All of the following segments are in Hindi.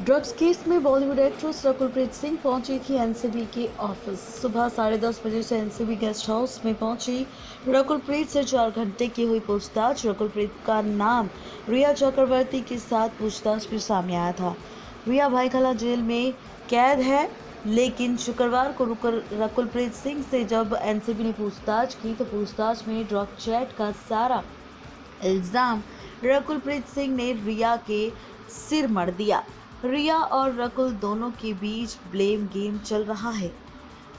ड्रग्स केस में बॉलीवुड एक्ट्रेस रकुलप्रीत सिंह पहुंची थी एनसीबी के ऑफिस। सुबह 10:30 बजे से एनसीबी गेस्ट हाउस में पहुंची रकुलप्रीत से 4 घंटे की हुई पूछताछ। रकुलप्रीत का नाम रिया चक्रवर्ती के साथ पूछताछ में सामने आया था। रिया भाईखला जेल में कैद है, लेकिन शुक्रवार को रकुलप्रीत सिंह से जब एनसीबी ने पूछताछ की तो पूछताछ में ड्रग चैट का सारा इल्जाम रकुलप्रीत सिंह ने रिया के सिर मढ़ दिया। रिया और रकुल दोनों के बीच ब्लेम गेम चल रहा है।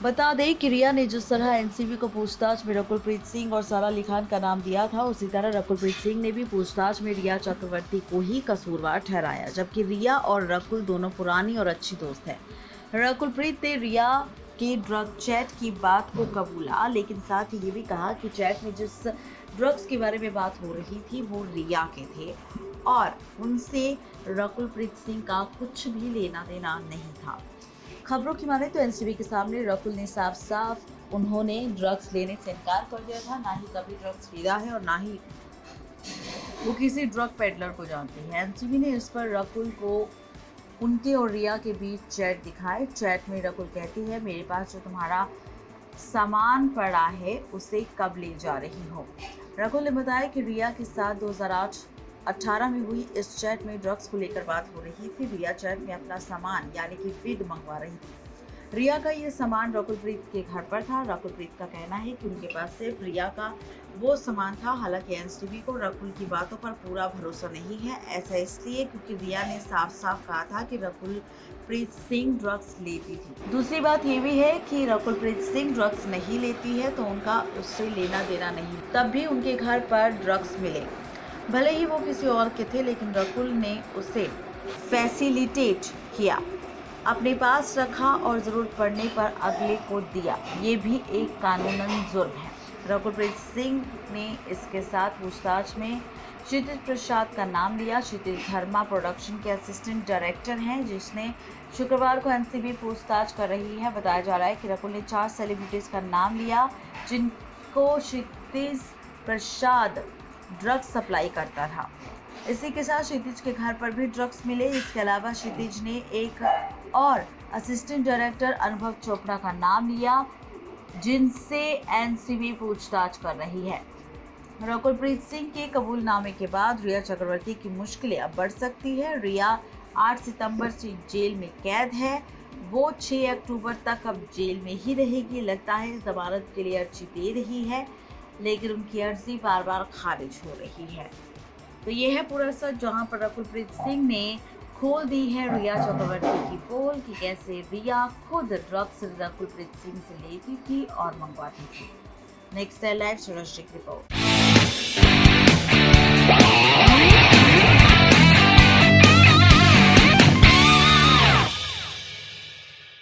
बता दें कि रिया ने जिस तरह एनसीबी को पूछताछ में रकुलप्रीत सिंह और सारा अली खान का नाम दिया था, उसी तरह रकुलप्रीत सिंह ने भी पूछताछ में रिया चक्रवर्ती को ही कसूरवार ठहराया, जबकि रिया और रकुल दोनों पुरानी और अच्छी दोस्त हैं। रकुलप्रीत ने रिया के ड्रग चैट की बात को कबूला, लेकिन साथ ही ये भी कहा कि चैट में जिस ड्रग्स के बारे में बात हो रही थी वो रिया के थे और उनसे रकुलप्रीत सिंह का कुछ भी लेना देना नहीं था। खबरों की माने तो एनसीबी के सामने रकुल ने साफ साफ उन्होंने ड्रग्स लेने से इनकार कर दिया था, ना ही कभी ड्रग्स लिया है और ना ही वो किसी ड्रग पेडलर को जानते हैं। एनसीबी ने इस पर रकुल को उनके और रिया के बीच चैट दिखाए। चैट में रकुल कहती है, मेरे पास जो तुम्हारा सामान पड़ा है उसे कब ले जा रही हो। रकुल ने बताया कि रिया के साथ 2018 में हुई इस चैट में ड्रग्स को लेकर बात हो रही थी। रिया चैट में अपना सामान यानी कि विग मंगवा रही थी। रिया का ये सामान रकुलप्रीत के घर पर था। रकुलप्रीत का कहना है कि उनके पास सिर्फ रिया का वो सामान था। हालांकि एनसीबी को रकुल की बातों पर पूरा भरोसा नहीं है। ऐसा इसलिए क्योंकि रिया ने साफ साफ कहा था कि रकुलप्रीत सिंह ड्रग्स लेती थी। दूसरी बात ये भी है कि रकुलप्रीत सिंह ड्रग्स नहीं लेती है तो उनका उससे लेना देना नहीं, तब भी उनके घर पर ड्रग्स मिले। भले ही वो किसी और के थे, लेकिन रकुल ने उसे फैसिलिटेट किया, अपने पास रखा और ज़रूरत पड़ने पर अगले को दिया। ये भी एक कानूनन जुर्म है। रकुलप्रीत सिंह ने इसके साथ पूछताछ में क्षितिज प्रसाद का नाम लिया। क्षितिज धर्मा प्रोडक्शन के असिस्टेंट डायरेक्टर हैं, जिसने शुक्रवार को एनसीबी पूछताछ कर रही है। बताया जा रहा है कि रकुल ने 4 सेलिब्रिटीज़ का नाम लिया जिनको क्षितिज प्रसाद ड्रग्स सप्लाई करता था। इसी के साथ क्षितिज के घर पर भी ड्रग्स मिले। इसके अलावा क्षितिज ने एक और असिस्टेंट डायरेक्टर अनुभव चोपड़ा का नाम लिया, जिनसे एनसीबी पूछताछ कर रही है। रकुलप्रीत सिंह के कबूलनामे के बाद रिया चक्रवर्ती की मुश्किलें अब बढ़ सकती है। रिया 8 सितंबर से जेल में कैद है। वो 6 अक्टूबर तक अब जेल में ही रहेगी। लगता है जमानत के लिए अर्जी दे रही है, लेकिन उनकी अर्जी बार बार खारिज हो रही है। तो ये है पूरा सच, जहां पर रकुलप्रीत सिंह ने खोल दी है रिया चक्रवर्ती की पोल कि कैसे रिया खुद ड्रग्स रकुलप्रीत सिंह से लेती थी और मंगवाती थी। नेक्स्ट है लाइव रिपोर्ट।